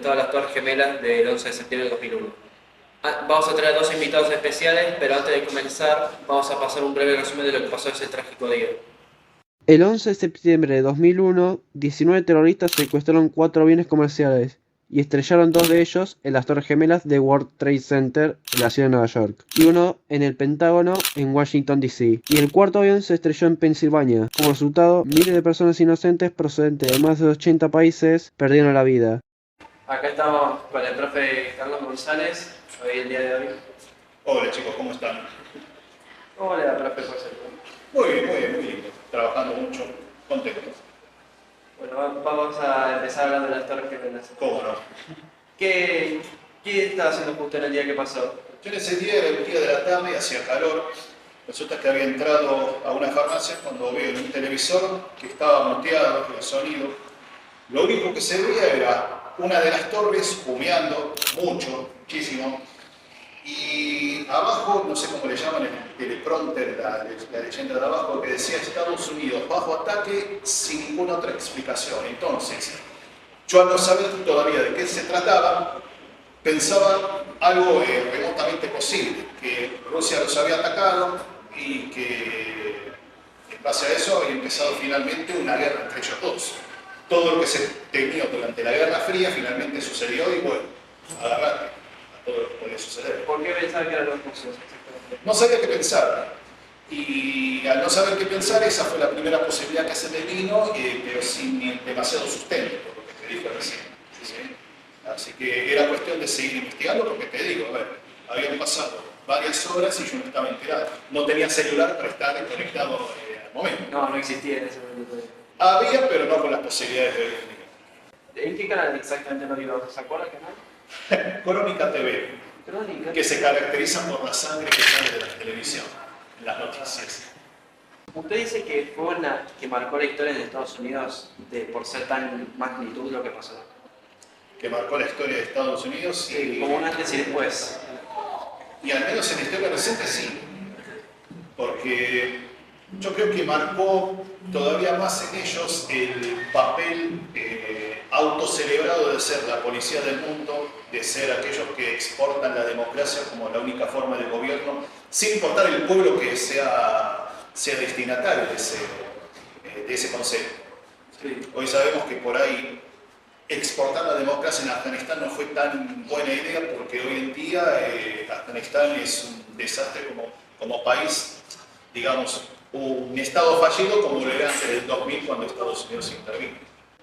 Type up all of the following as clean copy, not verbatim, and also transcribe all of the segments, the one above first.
atentado a las Torres Gemelas del 11 de septiembre de 2001. Vamos a traer dos invitados especiales, pero antes de comenzar vamos a pasar un breve resumen de lo que pasó ese trágico día. El 11 de septiembre de 2001, 19 terroristas secuestraron 4 aviones comerciales y estrellaron 2 de ellos en las Torres Gemelas de World Trade Center en la ciudad de Nueva York y uno en el Pentágono en Washington D.C. Y el cuarto avión se estrelló en Pensilvania. Como resultado, miles de personas inocentes procedentes de más de 80 países perdieron la vida. Acá estamos con el profe Carlos González, hoy el día de hoy. Hola chicos, ¿cómo están? ¿Cómo le da, profe José? Muy bien, muy bien, muy lindo. Trabajando mucho, contento. Bueno, vamos a empezar hablando de las Torres Gemelas. ¿Cómo no? ¿Qué estaba haciendo justo en el día que pasó? Yo en ese día, era un día de la tarde, hacía calor. Resulta que había entrado a una farmacia cuando vi en un televisor que estaba muteado el sonido. Lo único que se veía era una de las torres humeando muchísimo. Y abajo, no sé cómo le llaman el teleprompter, la leyenda de abajo, que decía Estados Unidos bajo ataque sin ninguna otra explicación. Entonces, yo al no saber todavía de qué se trataba, pensaba algo remotamente posible, que Rusia los había atacado y que en base a eso había empezado finalmente una guerra entre ellos dos. Todo lo que se temió durante la Guerra Fría finalmente sucedió y bueno, agarrate. Todo lo que podía suceder. ¿Por qué pensaba que eran los rusos? No sabía qué pensar. Y al no saber qué pensar, esa fue la primera posibilidad que se me vino, pero sin demasiado sustento, por lo que te dije recién. ¿Sí? Así que era cuestión de seguir investigando, porque te digo, a ver, habían pasado varias horas y yo no estaba enterado. No tenía celular para estar conectado al momento. No existía en ese momento. Había, pero no con las posibilidades de hoy en día. ¿En qué canal exactamente lo vio? ¿Se acuerda el canal? Crónica TV, Crónica. que se caracteriza por la sangre que sale de la televisión, en las noticias. Usted dice que fue una que marcó la historia de Estados Unidos por ser tan magnitud lo que pasó. Que marcó la historia de Estados Unidos y, Como un antes y después. Y al menos en la historia reciente sí, porque yo creo que marcó todavía más en ellos el papel autocelebrado de ser la policía del mundo, de ser aquellos que exportan la democracia como la única forma de gobierno, sin importar el pueblo que sea destinatario de ese concepto. Sí. Hoy sabemos que por ahí exportar la democracia en Afganistán no fue tan buena idea porque hoy en día Afganistán es un desastre como país, digamos, un estado fallido como lo era antes del 2000 cuando Estados Unidos intervino.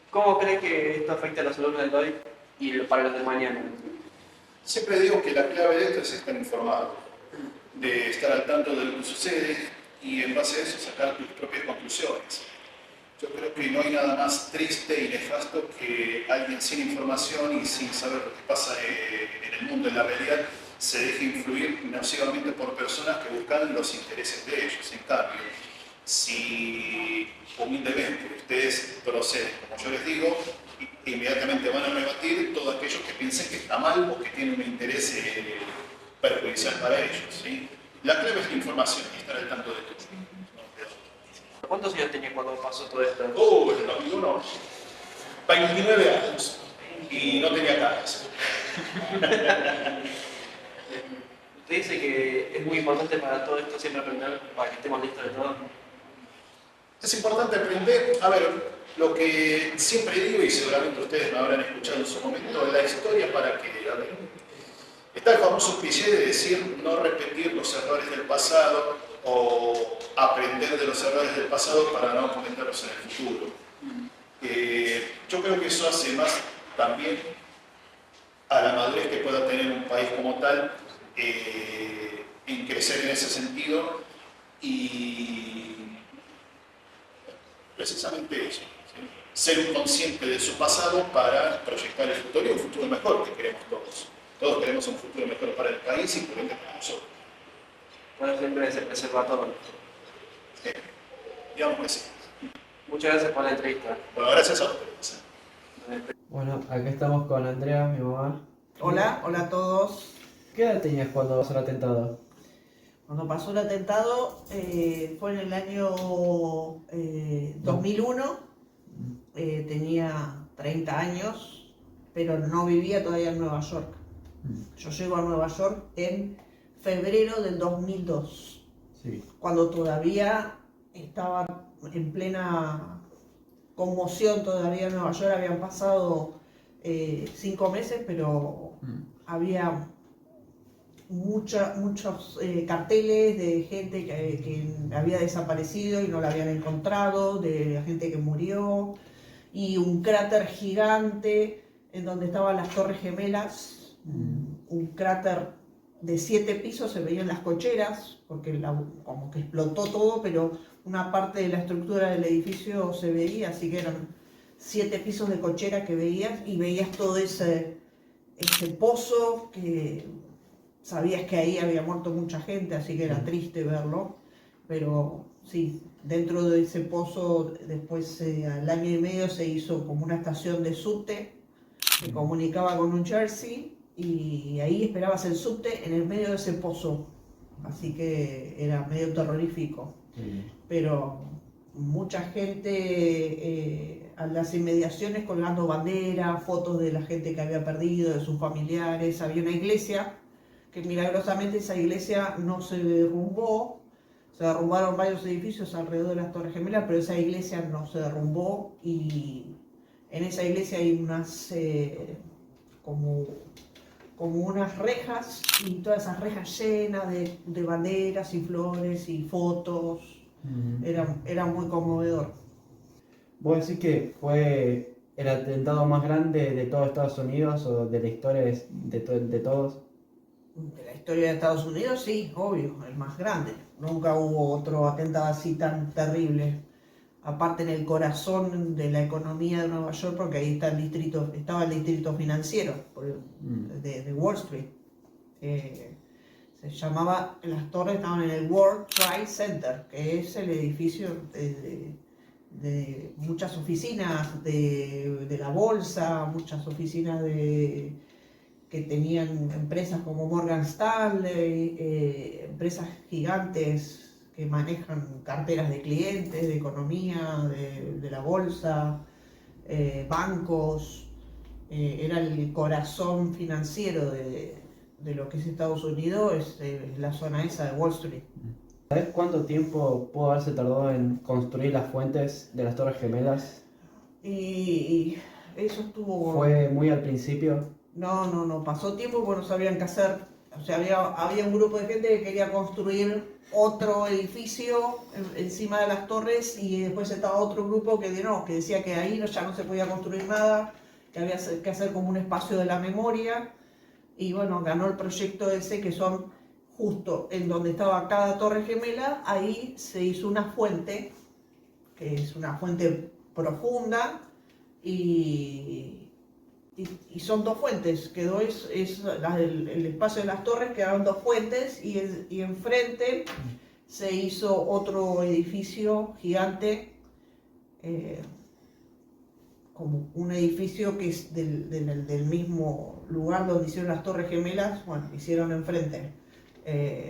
¿Cómo cree que esto afecta a los alumnos de hoy y para los de mañana? Siempre digo que la clave de esto es estar informado, de estar al tanto de lo que sucede y en base a eso sacar tus propias conclusiones. Yo creo que no hay nada más triste y nefasto que alguien sin información y sin saber lo que pasa en el mundo, en la realidad, se deje influir nocivamente por personas que buscan los intereses de ellos. En cambio, si humildemente ustedes proceden, como yo les digo, inmediatamente van a rebatir todos aquellos que piensen que está mal o que tienen un interés perjudicial para ellos. ¿Sí? La clave es la información y estar al tanto de todo. ¿Cuántos años tenía cuando pasó todo esto? En el 2001, 29 años y no tenía caras. Usted dice que es muy importante para todo esto siempre aprender para que estemos listos de todo. Es importante aprender, a ver, lo que siempre digo y seguramente ustedes me habrán escuchado en su momento, la historia para que, a ver, está el famoso cliché de decir no repetir los errores del pasado o aprender de los errores del pasado para no cometerlos en el futuro. Yo creo que eso hace más también a la madurez que pueda tener un país como tal en crecer en ese sentido y precisamente eso, ¿sí? Ser un consciente de su pasado para proyectar el futuro y un futuro mejor que queremos todos. Todos queremos un futuro mejor para el país y por ende para nosotros. Bueno, siempre se preserva todo. Digamos que sí. Muchas gracias por la entrevista. Bueno, gracias a ustedes. Bueno, acá estamos con Andrea, mi mamá. Hola, hola a todos. ¿Qué edad tenías cuando pasó el atentado? Cuando pasó el atentado fue en el año 2001, tenía 30 años pero no vivía todavía en Nueva York. Yo llego a Nueva York en febrero del 2002, Sí. cuando todavía estaba en plena conmoción, todavía en Nueva York habían pasado 5 meses, pero había muchos carteles de gente que había desaparecido y no la habían encontrado, de la gente que murió, y un cráter gigante en donde estaban las Torres Gemelas, un cráter de 7 pisos, se veían las cocheras, porque como que explotó todo, pero una parte de la estructura del edificio se veía, así que eran 7 pisos de cochera que veías, y veías todo ese pozo que sabías que ahí había muerto mucha gente, así que era triste verlo, pero sí, dentro de ese pozo después al año y medio se hizo como una estación de subte que comunicaba con New Jersey, y ahí esperabas el subte en el medio de ese pozo, así que era medio terrorífico. Pero mucha gente a las inmediaciones colgando banderas, fotos de la gente que había perdido, de sus familiares. Había una iglesia que milagrosamente esa iglesia no se derrumbó, se derrumbaron varios edificios alrededor de las Torres Gemelas, pero esa iglesia no se derrumbó, y en esa iglesia hay unas como unas rejas, y todas esas rejas llenas de banderas y flores y fotos. Era muy conmovedor. ¿Vos decís que fue el atentado más grande de todo Estados Unidos o de la historia de todos? De la historia de Estados Unidos, sí, obvio, el más grande. Nunca hubo otro atentado así tan terrible. Aparte, en el corazón de la economía de Nueva York, porque ahí está estaba el distrito financiero de Wall Street. Se llamaba, las torres estaban en el World Trade Center, que es el edificio de muchas oficinas de la bolsa, muchas oficinas que tenían empresas como Morgan Stanley, empresas gigantes que manejan carteras de clientes, de economía, de la bolsa, bancos. Era el corazón financiero de lo que es Estados Unidos, es la zona esa de Wall Street. ¿Sabes cuánto tiempo pudo haberse tardado en construir las fuentes de las Torres Gemelas? Y eso estuvo... ¿Fue muy al principio? No, pasó tiempo porque no sabían qué hacer. O sea, había un grupo de gente que quería construir otro edificio encima de las torres, y después estaba otro grupo que decía que ahí ya no se podía construir nada, que había que hacer como un espacio de la memoria. Y bueno, ganó el proyecto ese, que son justo en donde estaba cada torre gemela, ahí se hizo una fuente, que es una fuente profunda, y son 2 fuentes, quedó el espacio de las torres, quedaron 2 fuentes, y enfrente se hizo otro edificio gigante, como un edificio que es del mismo lugar donde hicieron las Torres Gemelas. Bueno, hicieron enfrente.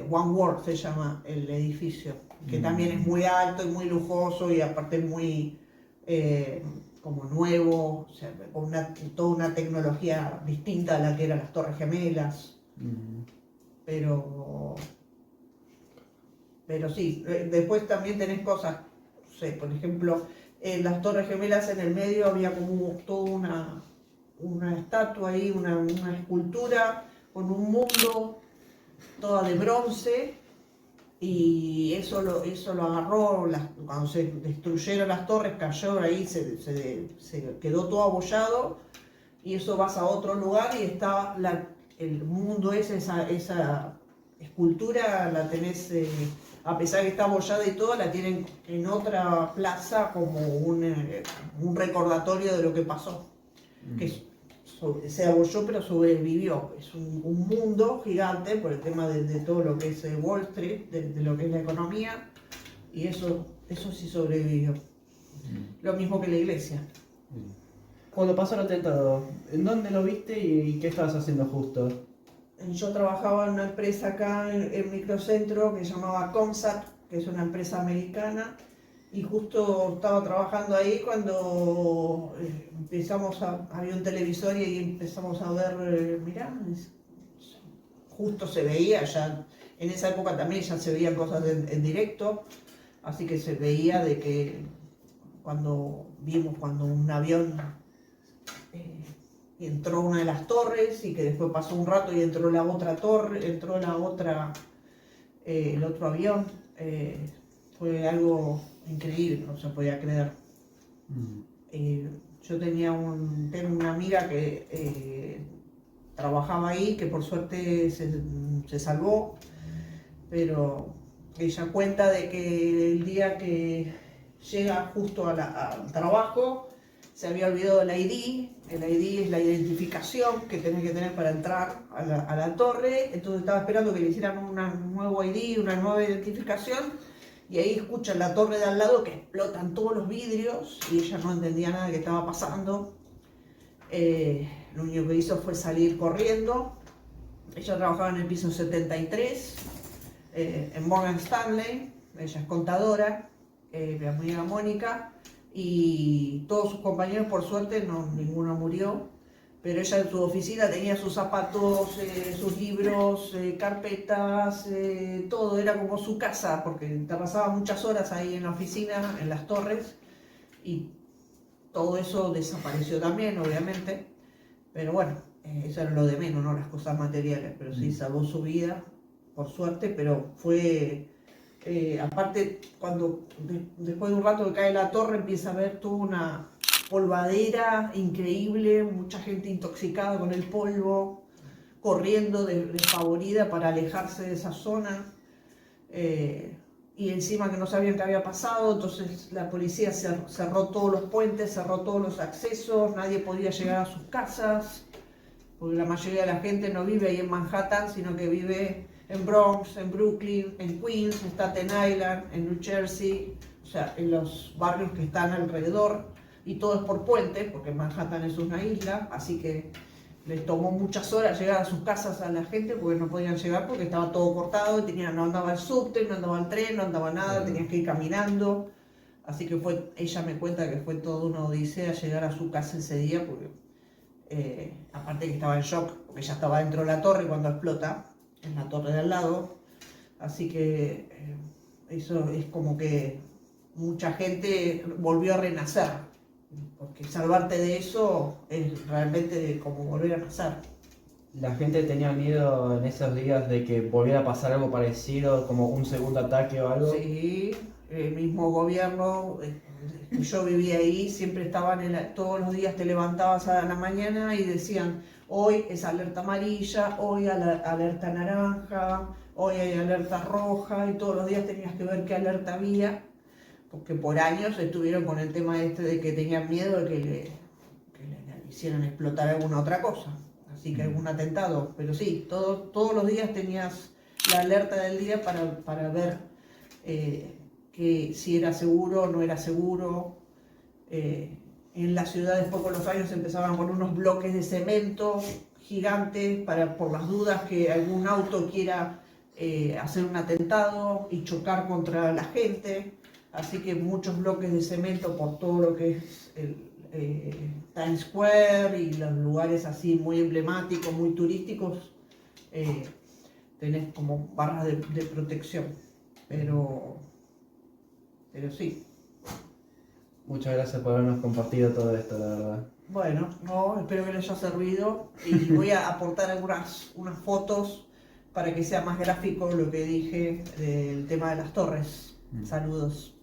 One World se llama el edificio, que también es muy alto y muy lujoso, y aparte muy como nuevo, o sea, con toda una tecnología distinta a la que eran las Torres Gemelas. Pero sí, después también tenés cosas, no sé, por ejemplo, en las Torres Gemelas en el medio había como toda una estatua ahí, una escultura con un mundo toda de bronce, y eso lo agarró, cuando se destruyeron las torres, cayó ahí, se quedó todo abollado, y eso vas a otro lugar y está el mundo esa escultura la tenés, a pesar de que está abollada y todo, la tienen en otra plaza como un recordatorio de lo que pasó. Que se abolló pero sobrevivió. Es un mundo gigante por el tema de todo lo que es Wall Street, de lo que es la economía, y eso sí sobrevivió. Lo mismo que la iglesia. Cuando pasó el atentado, ¿en dónde lo viste y qué estabas haciendo justo? Yo trabajaba en una empresa acá en Microcentro que se llamaba Comsat, que es una empresa americana, Y justo estaba trabajando ahí cuando había un televisor y ahí empezamos a ver, mirá, justo se veía ya, en esa época también ya se veían cosas en directo, así que se veía de que cuando un avión entró a una de las torres y que después pasó un rato y entró la otra torre, el otro avión, fue algo increíble, no se podía creer. Yo tengo una amiga que trabajaba ahí, que por suerte se salvó, pero ella cuenta de que el día que llega justo al trabajo, se había olvidado el ID. El ID es la identificación que tenés que tener para entrar a la torre. Entonces estaba esperando que le hicieran un nuevo ID, una nueva identificación. Y ahí escucha en la torre de al lado que explotan todos los vidrios y ella no entendía nada de qué estaba pasando. Lo único que hizo fue salir corriendo. Ella trabajaba en el piso 73, en Morgan Stanley. Ella es contadora, mi amiga Mónica. Y todos sus compañeros, por suerte, ninguno murió, pero ella en su oficina tenía sus zapatos, sus libros, carpetas, todo, era como su casa, porque te pasaba muchas horas ahí en la oficina, en las torres, y todo eso desapareció también, obviamente, pero bueno, eso era lo de menos, no las cosas materiales, pero sí salvó su vida, por suerte, pero fue... aparte, después de un rato que cae la torre, empieza a ver toda una polvadera increíble, mucha gente intoxicada con el polvo, corriendo despavorida para alejarse de esa zona. Y encima que no sabían qué había pasado, entonces la policía cerró todos los puentes, cerró todos los accesos, nadie podía llegar a sus casas, porque la mayoría de la gente no vive ahí en Manhattan, sino que vive en Bronx, en Brooklyn, en Queens, en Staten Island, en New Jersey, o sea, en los barrios que están alrededor, y todo es por puente, porque Manhattan es una isla, así que les tomó muchas horas llegar a sus casas a la gente, porque no podían llegar porque estaba todo cortado, y no andaba el subte, no andaba el tren, no andaba nada, tenías que ir caminando, así que ella me cuenta que fue toda una odisea llegar a su casa ese día, porque aparte que estaba en shock, porque ella estaba dentro de la torre cuando explota, en la torre de al lado, así que eso es como que mucha gente volvió a renacer, porque salvarte de eso es realmente como volver a nacer. La gente tenía miedo en esos días de que volviera a pasar algo parecido, como un segundo ataque o algo. Sí, el mismo gobierno, yo vivía ahí, siempre estaban, todos los días te levantabas a la mañana y decían, hoy es alerta amarilla, hoy alerta naranja, hoy hay alerta roja, y todos los días tenías que ver qué alerta había, porque por años estuvieron con el tema este de que tenían miedo de que le hicieran explotar alguna otra cosa, así que algún atentado, pero sí, todos los días tenías la alerta del día para ver que si era seguro o no era seguro. En la ciudad después con los años empezaban con unos bloques de cemento gigantes por las dudas que algún auto quiera hacer un atentado y chocar contra la gente, así que muchos bloques de cemento por todo lo que es Times Square y los lugares así muy emblemáticos, muy turísticos, tenés como barras de protección, pero sí. Muchas gracias por habernos compartido todo esto, la verdad. Bueno, espero que les haya servido y voy a aportar unas fotos para que sea más gráfico lo que dije del tema de las torres. Saludos.